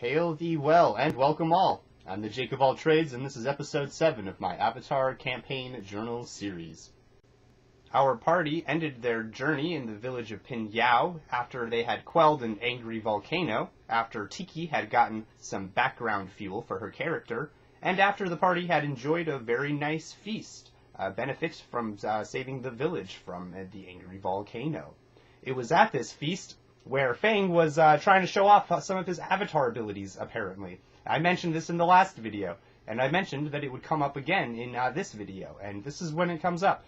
Hail thee well, and welcome all. I'm the Jake of all trades, and this is episode 7 of my Avatar Campaign Journal series. Our party ended their journey in the village of Pinyao after they had quelled an angry volcano, after Tiki had gotten some background fuel for her character, and after the party had enjoyed a very nice feast, a benefit from saving the village from the angry volcano. It was at this feast where Fang was trying to show off some of his avatar abilities, apparently. I mentioned this in the last video, and I mentioned that it would come up again in this video, and this is when it comes up.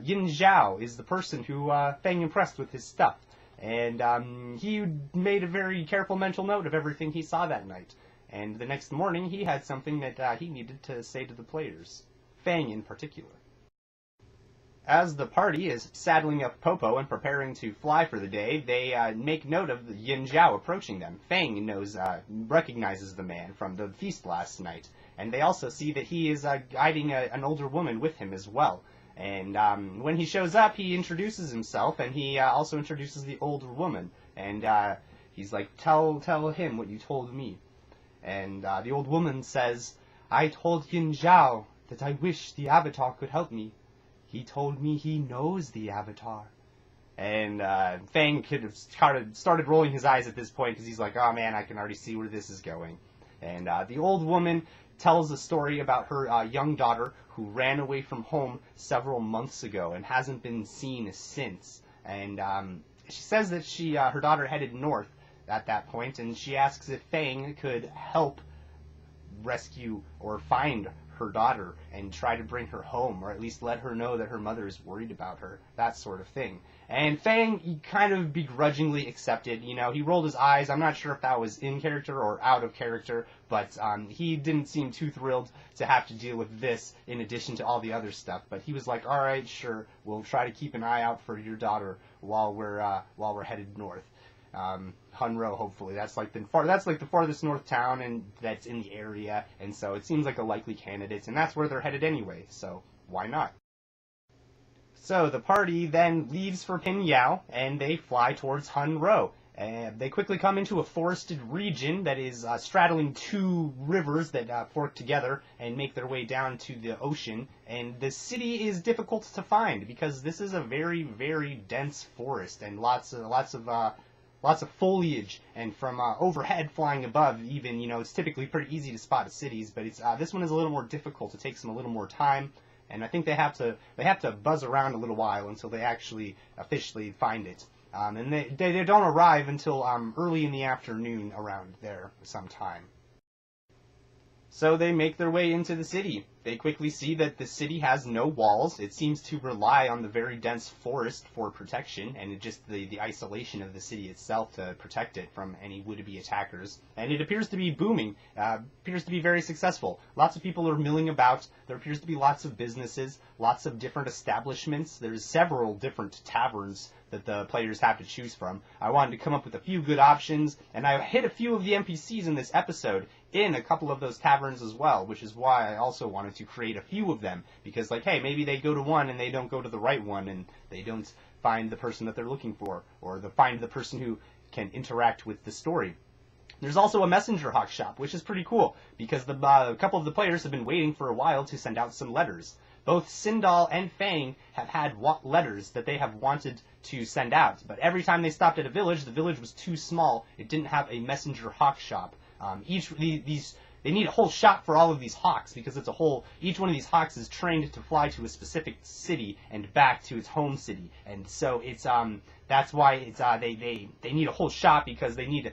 Yin Zhao is the person who Fang impressed with his stuff, and he made a very careful mental note of everything he saw that night. And the next morning, he had something that he needed to say to the players, Fang in particular. As the party is saddling up Popo and preparing to fly for the day, they make note of Yin Zhao approaching them. Fang recognizes the man from the feast last night, and they also see that he is guiding an older woman with him as well. And when he shows up, he introduces himself, and he also introduces the older woman. And he's like, tell him what you told me. And the old woman says, I told Yin Zhao that I wish the Avatar could help me. He told me he knows the Avatar. And Fang could have started rolling his eyes at this point because he's like, oh man, I can already see where this is going. And the old woman tells a story about her young daughter who ran away from home several months ago and hasn't been seen since. And she says that her daughter headed north at that point, and she asks if Fang could help rescue or find her daughter and try to bring her home, or at least let her know that her mother is worried about her, that sort of thing. And Fang, he kind of begrudgingly accepted. You know, he rolled his eyes. I'm not sure if that was in character or out of character, but he didn't seem too thrilled to have to deal with this in addition to all the other stuff. But he was like, all right, sure, we'll try to keep an eye out for your daughter while we're headed north. Hun'Ro, hopefully. That's like the farthest north town, and that's in the area, and so it seems like a likely candidate, and that's where they're headed anyway, so why not? So the party then leaves for Pinyao, and they fly towards Hun'Ro. They quickly come into a forested region that is straddling two rivers that fork together and make their way down to the ocean, and the city is difficult to find because this is a very, very dense forest, and lots of foliage, and from overhead flying above even, it's typically pretty easy to spot the cities, but this one is a little more difficult. It takes them a little more time, and I think they have to buzz around a little while until they actually officially find it. And they don't arrive until early in the afternoon around there sometime. So they make their way into the city. They quickly see that the city has no walls. It seems to rely on the very dense forest for protection, and just the isolation of the city itself to protect it from any would-be attackers. And it appears to be booming, appears to be very successful. Lots of people are milling about. There appears to be lots of businesses, lots of different establishments. There's several different taverns that the players have to choose from. I wanted to come up with a few good options, and I hit a few of the NPCs in this episode in a couple of those taverns as well, which is why I also wanted to create a few of them, because hey, maybe they go to one and they don't go to the right one, and they don't find the person that they're looking for, or they find the person who can interact with the story. There's also a messenger hawk shop, which is pretty cool, because a couple of the players have been waiting for a while to send out some letters. Both Sindal and Fang have had letters that they have wanted to send out, but every time they stopped at a village, the village was too small. It didn't have a messenger hawk shop. They need a whole shop for all of these hawks, because each one of these hawks is trained to fly to a specific city and back to its home city, and so that's why they need a whole shop, because they need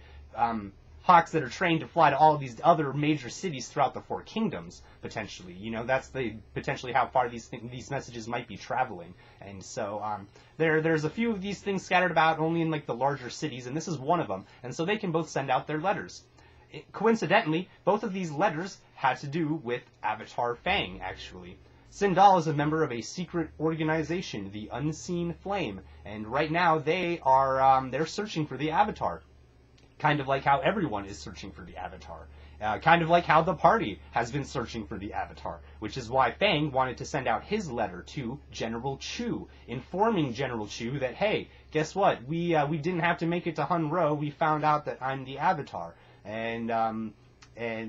hawks that are trained to fly to all of these other major cities throughout the Four Kingdoms, potentially. That's potentially how far these messages might be traveling. And so there's a few of these things scattered about only in the larger cities, and this is one of them. And so they can both send out their letters. Coincidentally, both of these letters had to do with Avatar Fang, actually. Sindal is a member of a secret organization, the Unseen Flame, and right now they're searching for the Avatar. Kind of like how everyone is searching for the Avatar. Kind of like how the party has been searching for the Avatar, which is why Fang wanted to send out his letter to General Chu, informing General Chu that, hey, guess what? We didn't have to make it to Hun'Ro. We found out that I'm the Avatar. and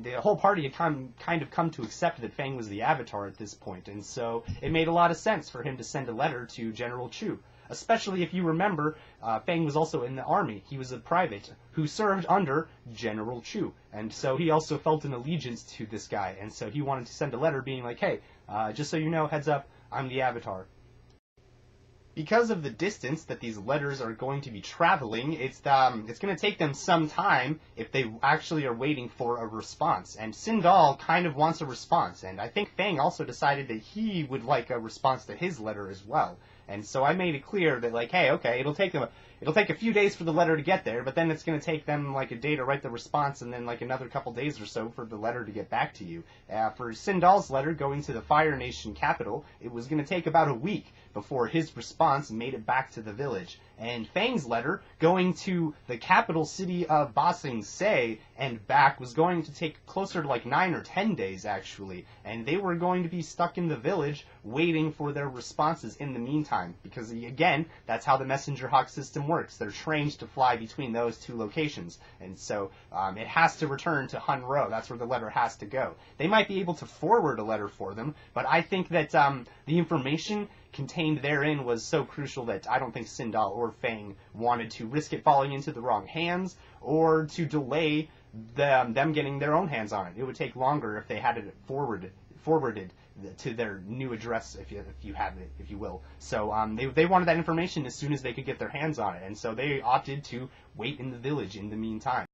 the whole party had kind of come to accept that Fang was the Avatar at this point, and so it made a lot of sense for him to send a letter to General Chu. Especially if you remember, Fang was also in the army. He was a private who served under General Chu, and so he also felt an allegiance to this guy, and so he wanted to send a letter being like, hey, just so you know, heads up, I'm the Avatar. Because of the distance that these letters are going to be traveling, it's going to take them some time if they actually are waiting for a response. And Sindal kind of wants a response, and I think Fang also decided that he would like a response to his letter as well. And so I made it clear that, like, hey, okay, it'll take a few days for the letter to get there, but then it's going to take them like a day to write the response, and then like another couple days or so for the letter to get back to you. For Sindal's letter going to the Fire Nation capital, it was going to take about a week before his response made it back to the village. And Fang's letter going to the capital city of Ba Sing Se and back was going to take closer to like 9 or 10 days actually, and they were going to be stuck in the village waiting for their responses in the meantime, because again, that's how the messenger hawk system works. They're trained to fly between those two locations, and so it has to return to Hun'Ro. That's where the letter has to go. They might be able to forward a letter for them, but I think that the information contained therein was so crucial that I don't think Sindal or Fang wanted to risk it falling into the wrong hands or to delay them getting their own hands on it. It would take longer if they had it forwarded to their new address, if you have it, if you will. So they wanted that information as soon as they could get their hands on it, and so they opted to wait in the village in the meantime.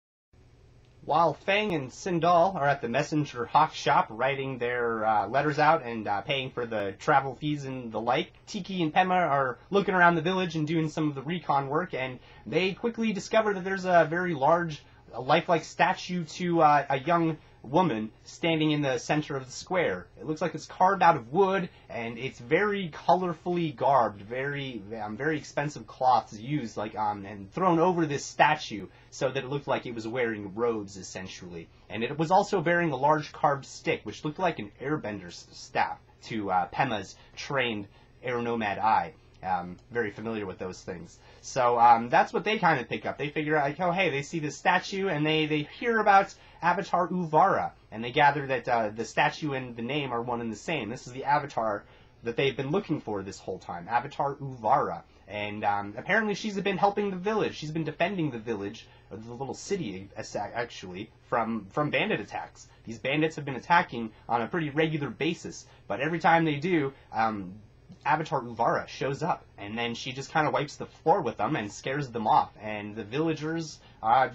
While Fang and Sindal are at the messenger hawk shop writing their letters out and paying for the travel fees and the like, Tiki and Pema are looking around the village and doing some of the recon work, and they quickly discover that there's a very large, lifelike statue to a young woman standing in the center of the square. It looks like it's carved out of wood, and it's very colorfully garbed, very expensive cloths used and thrown over this statue so that it looked like it was wearing robes essentially. And it was also bearing a large carved stick which looked like an airbender's staff to Pema's trained aeronomad eye. Very familiar with those things. So that's what they kind of pick up. They figure out, like, oh, hey, they see this statue, and they hear about Avatar Uvara, and they gather that the statue and the name are one and the same. This is the Avatar that they've been looking for this whole time, Avatar Uvara. And apparently she's been helping the village. She's been defending the village, or the little city, actually, from bandit attacks. These bandits have been attacking on a pretty regular basis, but every time they do, Avatar Uvara shows up, and then she just kind of wipes the floor with them and scares them off, and the villagers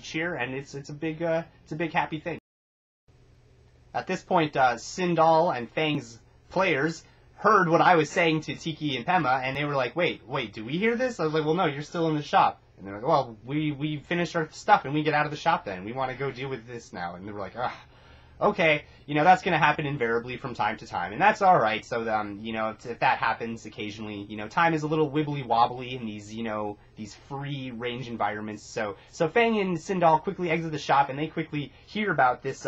cheer, and it's a big happy thing. At this point, Sindal and Fang's players heard what I was saying to Tiki and Pema, and they were like, wait, do we hear this? I was like, well, no, you're still in the shop. And they're like, well, we finished our stuff, and we get out of the shop then. We want to go deal with this now. And they were like, okay, that's going to happen invariably from time to time, and that's all right. So, if that happens occasionally, time is a little wibbly wobbly in these, these free range environments. So Fang and Sindal quickly exit the shop, and they quickly hear about this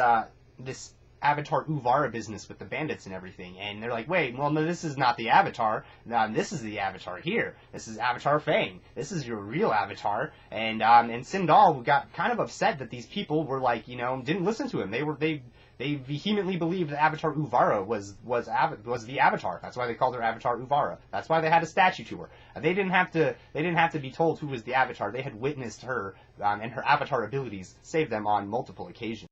Avatar Uvara business with the bandits and everything, and they're like, wait, well, no, this is not the Avatar. This is the Avatar here. This is Avatar Fang. This is your real Avatar. And Sindal got kind of upset that these people were like, didn't listen to him. They vehemently believed that Avatar Uvara was the Avatar. That's why they called her Avatar Uvara. That's why they had a statue to her. They didn't have to be told who was the Avatar. They had witnessed her and her Avatar abilities save them on multiple occasions.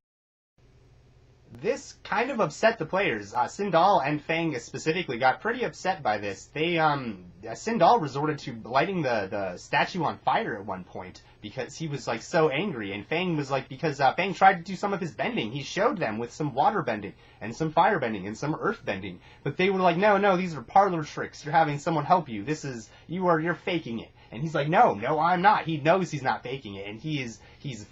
This kind of upset the players. Sindal and Fang specifically got pretty upset by this. Sindal resorted to lighting the statue on fire at one point because he was like so angry, and Fang was like, because Fang tried to do some of his bending. He showed them with some water bending and some fire bending and some earth bending, but they were like, no, these are parlor tricks. You're having someone help you. You're faking it. And he's like, no, I'm not. He knows he's not faking it, and he's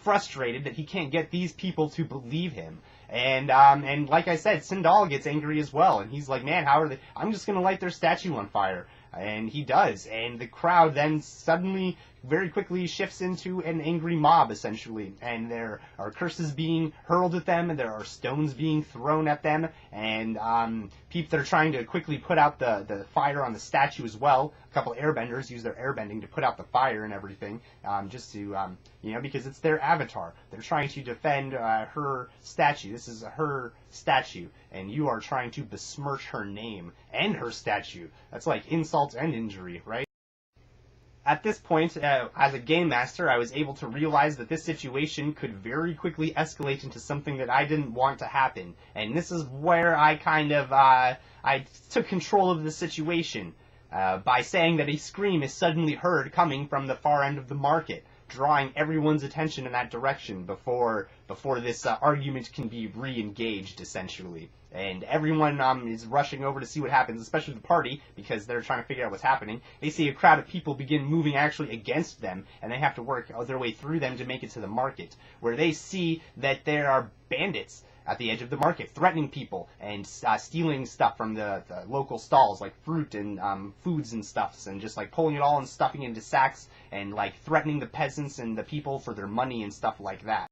frustrated that he can't get these people to believe him. And like I said, Sindal gets angry as well, and he's like, man, how are they? I'm just gonna light their statue on fire. And he does, and the crowd then suddenly very quickly shifts into an angry mob, essentially, and there are curses being hurled at them, and there are stones being thrown at them, and they're trying to quickly put out the fire on the statue as well. A couple airbenders use their airbending to put out the fire and everything, just to, because it's their avatar. They're trying to defend her statue. This is her statue, and you are trying to besmirch her name and her statue. That's like insult and injury, right? At this point, as a game master, I was able to realize that this situation could very quickly escalate into something that I didn't want to happen. And this is where I kind of, I took control of the situation by saying that a scream is suddenly heard coming from the far end of the market, drawing everyone's attention in that direction before this argument can be re-engaged, essentially. And everyone is rushing over to see what happens, especially the party, because they're trying to figure out what's happening. They see a crowd of people begin moving actually against them, and they have to work their way through them to make it to the market, where they see that there are bandits at the edge of the market, threatening people and stealing stuff from the local stalls, like fruit and foods and stuffs, and just like pulling it all and stuffing it into sacks, and like threatening the peasants and the people for their money and stuff like that.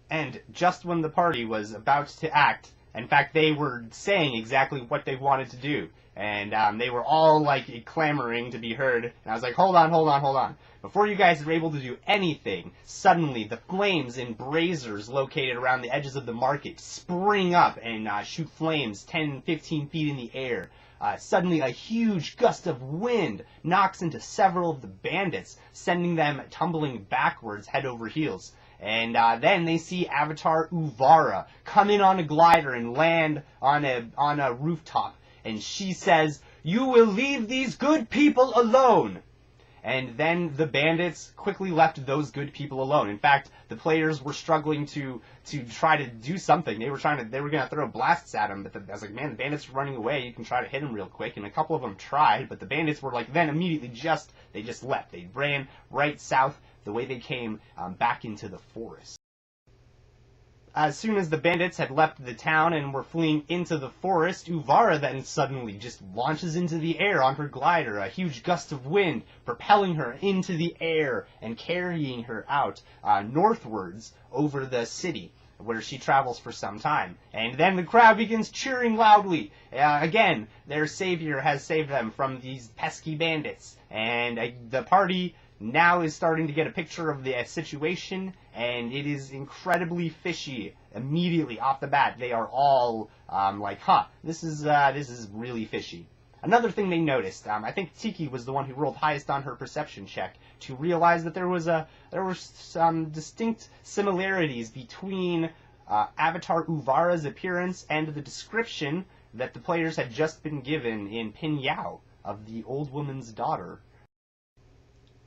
And just when the party was about to act, in fact, they were saying exactly what they wanted to do, and they were all like clamoring to be heard, and I was like, hold on. Before you guys are able to do anything, suddenly the flames in braziers located around the edges of the market spring up and shoot flames 10, 15 feet in the air. Suddenly a huge gust of wind knocks into several of the bandits, sending them tumbling backwards head over heels. And then they see Avatar Uvara come in on a glider and land on a rooftop. And she says, "You will leave these good people alone." And then the bandits quickly left those good people alone. In fact, the players were struggling to try to do something. They were going to throw blasts at them, but I was like, man, the bandits are running away. You can try to hit them real quick. And a couple of them tried, but the bandits were like, then immediately they just left. They ran right south the way they came, back into the forest. As soon as the bandits had left the town and were fleeing into the forest, Uvara then suddenly just launches into the air on her glider, a huge gust of wind propelling her into the air and carrying her out northwards over the city, where she travels for some time. And then the crowd begins cheering loudly. Again, their savior has saved them from these pesky bandits, and the party now is starting to get a picture of the situation, and it is incredibly fishy immediately off the bat. They are all like, this is really fishy. Another thing they noticed, I think Tiki was the one who rolled highest on her perception check, to realize that there were some distinct similarities between Avatar Uvara's appearance and the description that the players had just been given in Pin Yao of the old woman's daughter,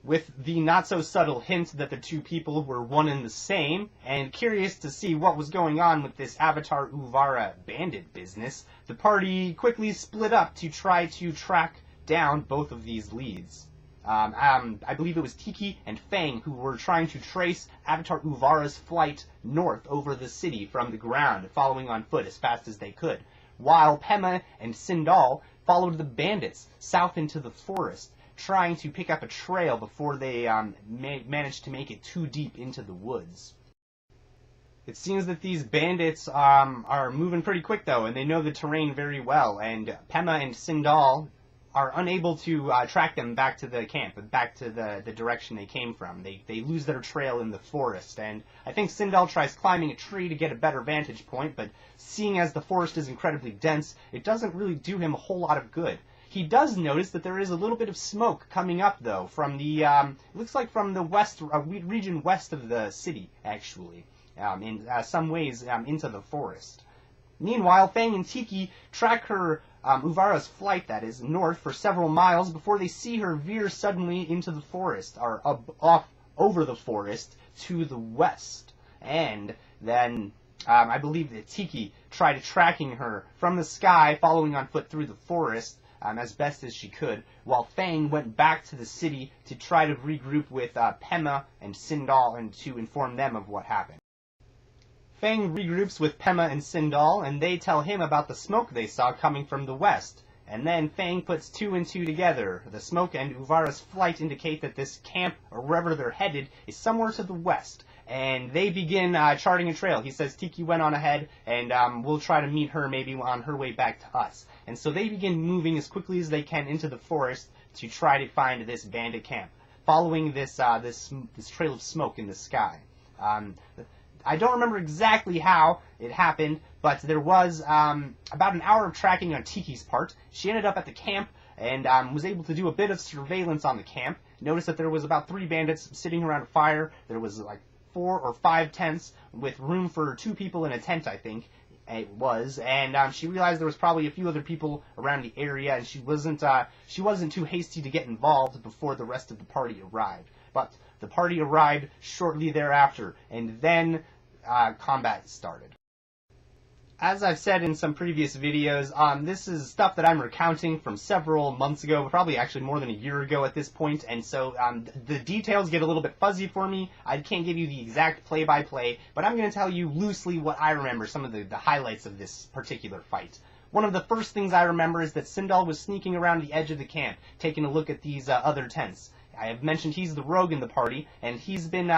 with the not-so-subtle hint that the two people were one and the same. And curious to see what was going on with this Avatar Uvara bandit business, the party quickly split up to try to track down both of these leads. I believe it was Tiki and Fang who were trying to trace Avatar Uvara's flight north over the city from the ground, following on foot as fast as they could, while Pema and Sindal followed the bandits south into the forest, trying to pick up a trail before they managed to make it too deep into the woods. It seems that these bandits are moving pretty quick, though, and they know the terrain very well, and Pema and Sindal are unable to track them back to the camp, back to the direction they came from. They lose their trail in the forest, and I think Sindal tries climbing a tree to get a better vantage point, but seeing as the forest is incredibly dense, it doesn't really do him a whole lot of good. He does notice that there is a little bit of smoke coming up, though, from the, it looks like from the west, region west of the city, actually, in some ways into the forest. Meanwhile, Fang and Tiki track her, Uvara's flight, that is, north for several miles before they see her veer suddenly into the forest, or off over the forest to the west. And then I believe that Tiki tried tracking her from the sky, following on foot through the forest, as best as she could, while Fang went back to the city to try to regroup with Pema and Sindal and to inform them of what happened. Fang regroups with Pema and Sindal, and they tell him about the smoke they saw coming from the west, And then Fang puts 2 and 2 together. The smoke and Uvara's flight indicate that this camp, or wherever they're headed, is somewhere to the west. And they begin charting a trail. He says Tiki went on ahead, and we'll try to meet her maybe on her way back to us. And so they begin moving as quickly as they can into the forest to try to find this bandit camp, following this trail of smoke in the sky. I don't remember exactly how it happened, but there was about an hour of tracking on Tiki's part. She ended up at the camp and was able to do a bit of surveillance on the camp. Noticed that there was about 3 bandits sitting around a fire. There was like 4 or 5 tents with room for 2 people in a tent, I think it was. And she realized there was probably a few other people around the area, and she wasn't too hasty to get involved before the rest of the party arrived. But the party arrived shortly thereafter, and then combat started. As I've said in some previous videos, this is stuff that I'm recounting from several months ago, probably actually more than a year ago at this point, and so the details get a little bit fuzzy for me. I can't give you the exact play-by-play, but I'm going to tell you loosely what I remember, some of the highlights of this particular fight. One of the first things I remember is that Sindal was sneaking around the edge of the camp, taking a look at these other tents. I have mentioned he's the rogue in the party, and he's been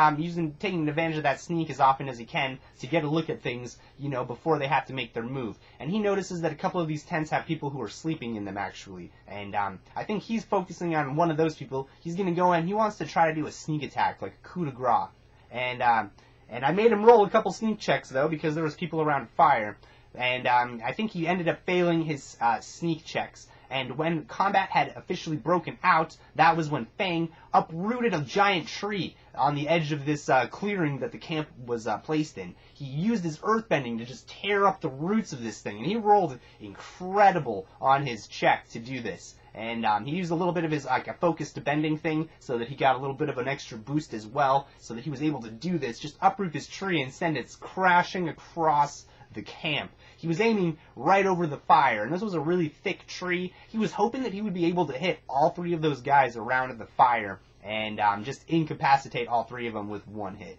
taking advantage of that sneak as often as he can to get a look at things, before they have to make their move. And he notices that a couple of these tents have people who are sleeping in them, actually. And I think he's focusing on one of those people. He's going to go in, he wants to try to do a sneak attack, like a coup de grace. And I made him roll a couple sneak checks, though, because there was people around fire. And I think he ended up failing his sneak checks. And when combat had officially broken out, that was when Fang uprooted a giant tree on the edge of this clearing that the camp was placed in. He used his earthbending to just tear up the roots of this thing, and he rolled incredible on his check to do this. And he used a little bit of his a focused bending thing so that he got a little bit of an extra boost as well, so that he was able to do this, just uproot this tree and send it crashing across the camp. He was aiming right over the fire, and this was a really thick tree. He was hoping that he would be able to hit all 3 of those guys around the fire and just incapacitate all 3 of them with 1 hit.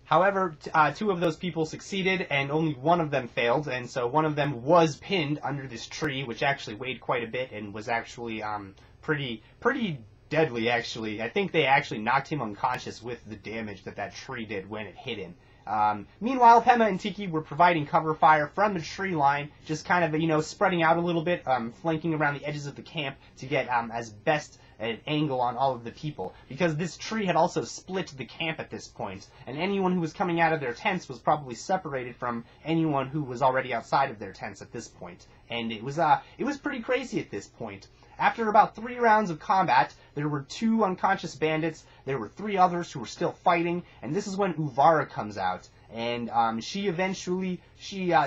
However, 2 of those people succeeded, and only 1 of them failed, and so 1 of them was pinned under this tree, which actually weighed quite a bit and was actually pretty deadly, actually. I think they actually knocked him unconscious with the damage that tree did when it hit him. Meanwhile, Pema and Tiki were providing cover fire from the tree line, just kind of, spreading out a little bit, flanking around the edges of the camp to get as best an angle on all of the people, because this tree had also split the camp at this point, and anyone who was coming out of their tents was probably separated from anyone who was already outside of their tents at this point, and it was pretty crazy at this point. After about 3 rounds of combat, there were 2 unconscious bandits, there were 3 others who were still fighting, and this is when Uvara comes out, and she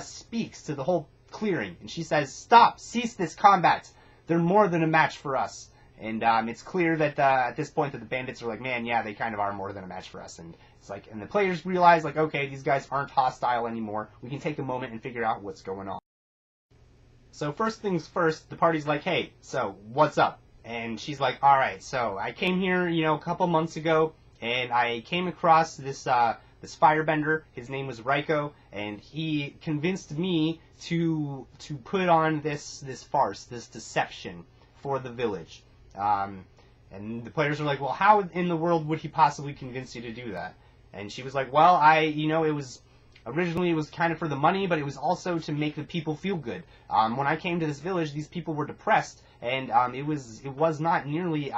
speaks to the whole clearing, and she says, "Stop! Cease this combat! They're more than a match for us." And it's clear that at this point that the bandits are like, man, yeah, they kind of are more than a match for us, and it's like, and the players realize, like, okay, these guys aren't hostile anymore, we can take a moment and figure out what's going on. So first things first, the party's like, hey, so what's up? And she's like, alright, so I came here, a couple months ago, and I came across this firebender. His name was Raiko, and he convinced me to put on this farce, this deception for the village. And the players were like, well, how in the world would he possibly convince you to do that? And she was like, well, originally it was kind of for the money, but it was also to make the people feel good. When I came to this village, these people were depressed, and it wasn't nearly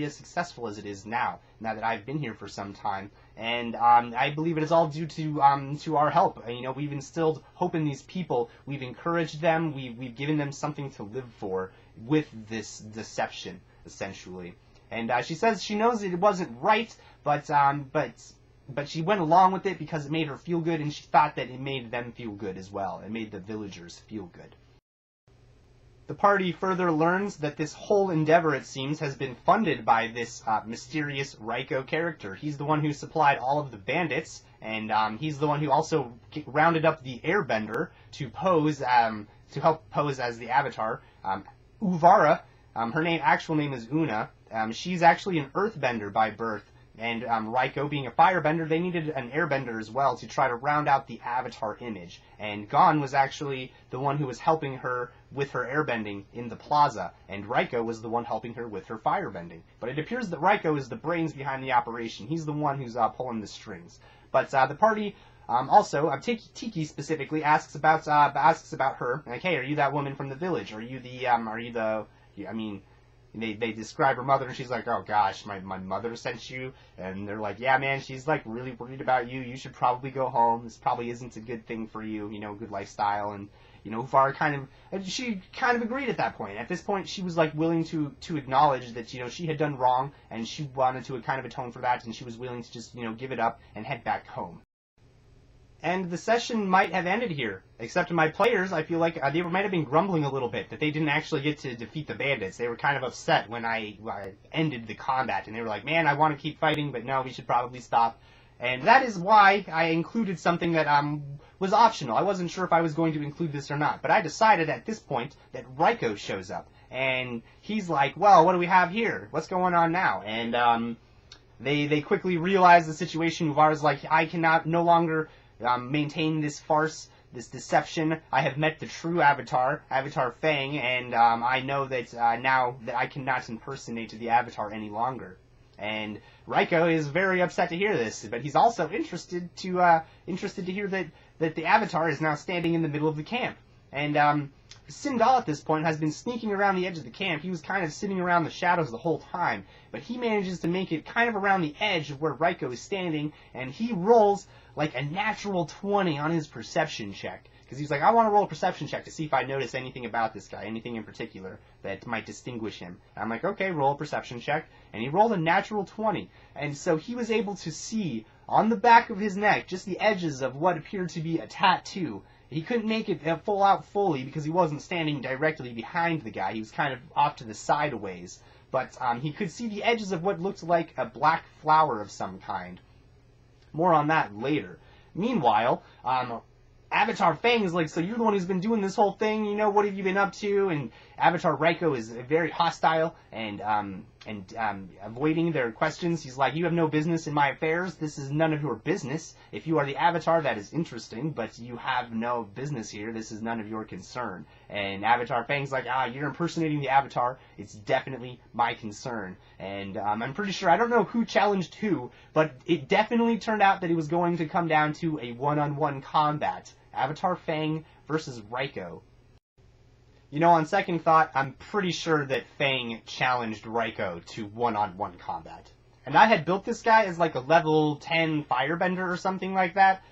as successful as it is now that I've been here for some time. And I believe it is all due to our help. We've instilled hope in these people. We've encouraged them. We've given them something to live for with this deception, essentially. And she says she knows it wasn't right, but she went along with it because it made her feel good, and she thought that it made them feel good as well. It made the villagers feel good. The party further learns that this whole endeavor, it seems, has been funded by this mysterious Raiko character. He's the one who supplied all of the bandits, and he's the one who also rounded up the airbender to help pose as the avatar. Uvara, her actual name is Una. She's actually an earthbender by birth. And Raiko, being a firebender, they needed an airbender as well to try to round out the avatar image. And Gon was actually the one who was helping her with her airbending in the plaza, and Raiko was the one helping her with her firebending. But it appears that Raiko is the brains behind the operation. He's the one who's pulling the strings. But the party also, Tiki specifically asks about her. Like, hey, are you that woman from the village? They describe her mother, and she's like, oh gosh, my mother sent you. And they're like, yeah, man, she's like really worried about you. You should probably go home. This probably isn't a good thing for you, good lifestyle. And, she kind of agreed at that point. At this point, she was like willing to acknowledge that, she had done wrong, and she wanted to kind of atone for that, and she was willing to just, give it up and head back home. And the session might have ended here, except my players, I feel like they might have been grumbling a little bit that they didn't actually get to defeat the bandits. They were kind of upset when I ended the combat, and they were like, man, I want to keep fighting, but no, we should probably stop. And that is why I included something that was optional. I wasn't sure if I was going to include this or not, but I decided at this point that Raiko shows up, and he's like, well, what do we have here? What's going on now? And they quickly realize the situation. Uvar's like, I cannot no longer maintain this farce, this deception. I have met the true Avatar, Avatar Fang, and I know that now that I cannot impersonate the Avatar any longer. And Raiko is very upset to hear this, but he's also interested to hear that the Avatar is now standing in the middle of the camp. And Sindal at this point has been sneaking around the edge of the camp. He was kind of sitting around the shadows the whole time, but he manages to make it kind of around the edge of where Raiko is standing, and he rolls like a natural 20 on his perception check. Because he's like, I want to roll a perception check to see if I notice anything about this guy, anything in particular that might distinguish him. And I'm like, okay, roll a perception check. And he rolled a natural 20. And so he was able to see on the back of his neck just the edges of what appeared to be a tattoo. He couldn't make it full out fully because he wasn't standing directly behind the guy. He was kind of off to the side a ways. But he could see the edges of what looked like a black flower of some kind. More on that later. Meanwhile, Avatar Fang is like, so you're the one who's been doing this whole thing, what have you been up to? And Avatar Raiko is very hostile and avoiding their questions. He's like, you have no business in my affairs. This is none of your business. If you are the Avatar, that is interesting, but you have no business here. This is none of your concern. And Avatar Fang's like, you're impersonating the Avatar. It's definitely my concern. And I'm pretty sure, I don't know who challenged who, but it definitely turned out that it was going to come down to a one-on-one combat. Avatar Fang versus Raiko. On second thought, I'm pretty sure that Fang challenged Raiko to one-on-one combat. And I had built this guy as like a level 10 firebender or something like that.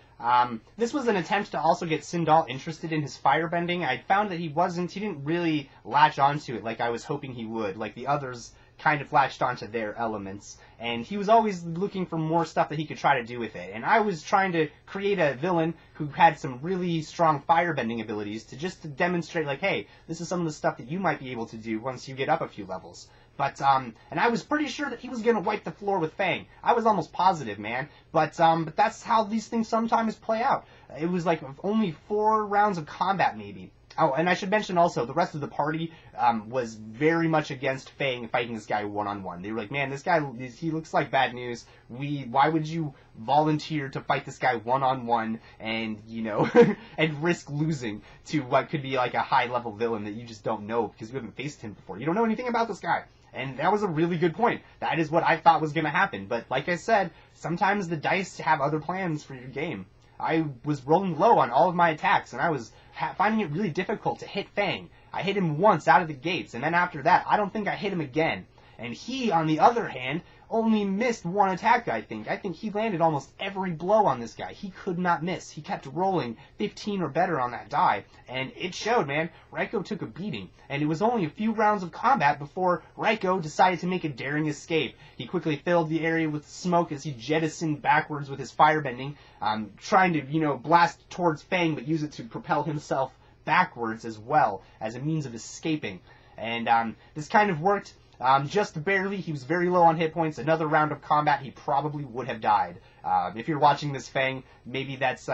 This was an attempt to also get Sindal interested in his firebending. I found that he didn't really latch onto it like I was hoping he would, like the others kind of latched onto their elements, and he was always looking for more stuff that he could try to do with it. And I was trying to create a villain who had some really strong firebending abilities to demonstrate, like, hey, this is some of the stuff that you might be able to do once you get up a few levels. But, and I was pretty sure that he was going to wipe the floor with Fang. I was almost positive, man. But that's how these things sometimes play out. It was like only 4 rounds of combat, maybe. Oh, and I should mention also, the rest of the party was very much against Fang fighting this guy one-on-one. They were like, man, this guy, he looks like bad news. Why would you volunteer to fight this guy one-on-one and, and risk losing to what could be like a high-level villain that you just don't know because you haven't faced him before. You don't know anything about this guy. And that was a really good point. That is what I thought was going to happen. But like I said, sometimes the dice have other plans for your game. I was rolling low on all of my attacks, and I was finding it really difficult to hit Fang. I hit him once out of the gates, and then after that, I don't think I hit him again. And he, on the other hand, only missed 1 attack, I think. I think he landed almost every blow on this guy. He could not miss. He kept rolling 15 or better on that die, and it showed, man. Raiko took a beating, and it was only a few rounds of combat before Raiko decided to make a daring escape. He quickly filled the area with smoke as he jettisoned backwards with his firebending, trying to, blast towards Fang, but use it to propel himself backwards as well as a means of escaping. And this kind of worked. Just barely. He was very low on hit points. Another round of combat, he probably would have died. If you're watching this, Fang, maybe that's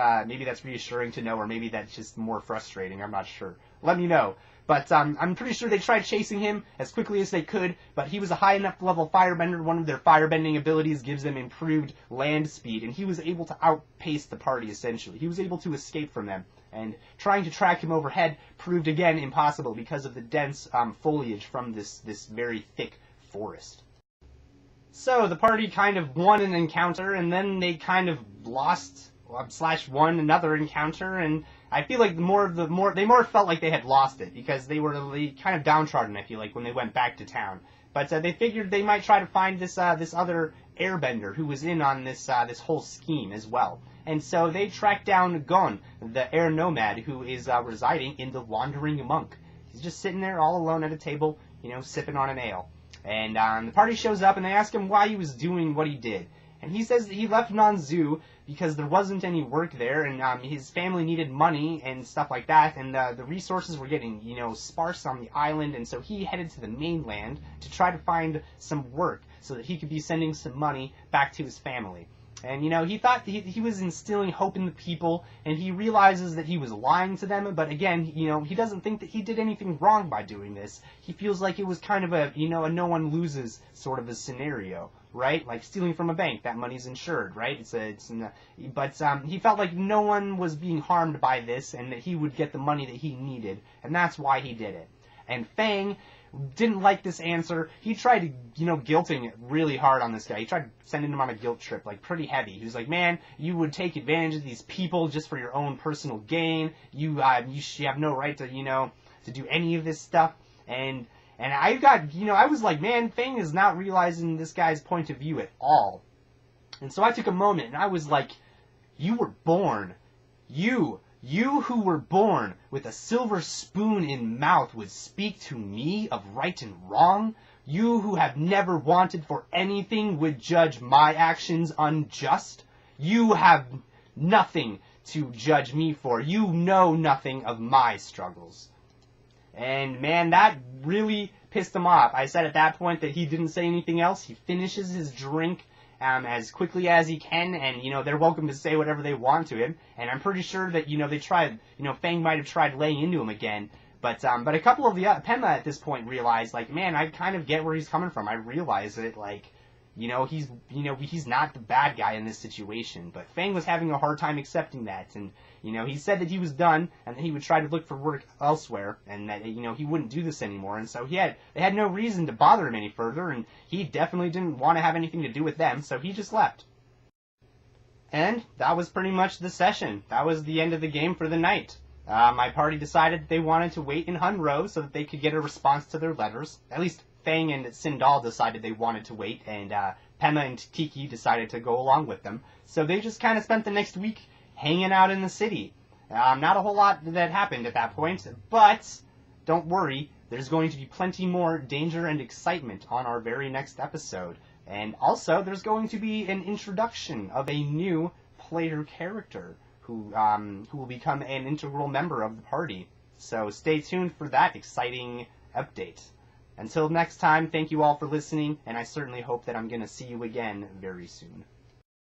reassuring to know, or maybe that's just more frustrating. I'm not sure. let me know. But I'm pretty sure they tried chasing him as quickly as they could, but he was a high enough level firebender. One of their firebending abilities gives them improved land speed, and he was able to outpace the party, essentially. He was able to escape from them, and trying to track him overhead proved again impossible because of the dense foliage from this very thick forest. So the party kind of won an encounter, and then they kind of lost / won another encounter, and I feel like they more felt like they had lost it because they were kind of downtrodden, I feel like, when they went back to town. But they figured they might try to find this other airbender who was in on this whole scheme as well. And so they tracked down Gon, the air nomad, who is residing in the Wandering Monk. He's just sitting there all alone at a table, sipping on an ale. And the party shows up and they ask him why he was doing what he did. And he says that he left Nanzu because there wasn't any work there, and his family needed money and stuff like that, and the resources were getting, sparse on the island, and so he headed to the mainland to try to find some work so that he could be sending some money back to his family. And, he thought he was instilling hope in the people, and he realizes that he was lying to them, but again, he doesn't think that he did anything wrong by doing this. He feels like it was kind of a no one loses sort of a scenario, right? Like stealing from a bank, that money's insured, right? But he felt like no one was being harmed by this, and that he would get the money that he needed, and that's why he did it. And Fang didn't like this answer. He tried to, guilting really hard on this guy. He tried sending him on a guilt trip, like, pretty heavy. He was like, man, you would take advantage of these people just for your own personal gain. You have no right to, to do any of this stuff. And I was like, man, Fang is not realizing this guy's point of view at all. And so I took a moment, and I was like, you were born. You who were born with a silver spoon in mouth would speak to me of right and wrong? You who have never wanted for anything would judge my actions unjust? You have nothing to judge me for. You know nothing of my struggles. And man, that really pissed him off. I said at that point that he didn't say anything else. He finishes his drink as quickly as he can, and, they're welcome to say whatever they want to him, and I'm pretty sure that, they tried, Fang might have tried laying into him again, but a couple of the, Pema at this point realized, like, man, I kind of get where he's coming from. I realize it, like, he's not the bad guy in this situation, but Fang was having a hard time accepting that, and, he said that he was done, and that he would try to look for work elsewhere, and that, he wouldn't do this anymore, and so they had no reason to bother him any further, and he definitely didn't want to have anything to do with them, so he just left. And that was pretty much the session. That was the end of the game for the night. My party decided that they wanted to wait in Hun'Ro so that they could get a response to their letters. At least Fang and Sindal decided they wanted to wait, and Pema and Tiki decided to go along with them. So they just kind of spent the next week hanging out in the city. Not a whole lot that happened at that point, but don't worry, there's going to be plenty more danger and excitement on our very next episode. And also, there's going to be an introduction of a new player character who will become an integral member of the party. So stay tuned for that exciting update. Until next time, thank you all for listening, and I certainly hope that I'm going to see you again very soon.